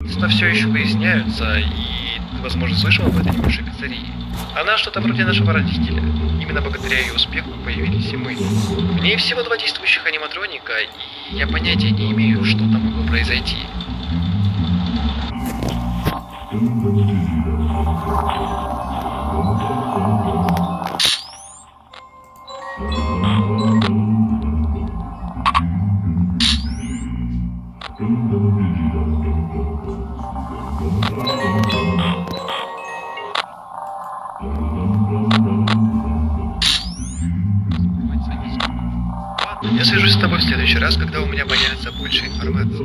Все еще выясняются, и ты, возможно, слышал об этой небольшой пиццерии. Она что-то вроде нашего родителя. Именно благодаря ее успеху появились и мы. В ней всего 2 действующих аниматроника, и я понятия не имею, что там могло произойти. Я свяжусь с тобой в следующий раз, когда у меня появится больше информации.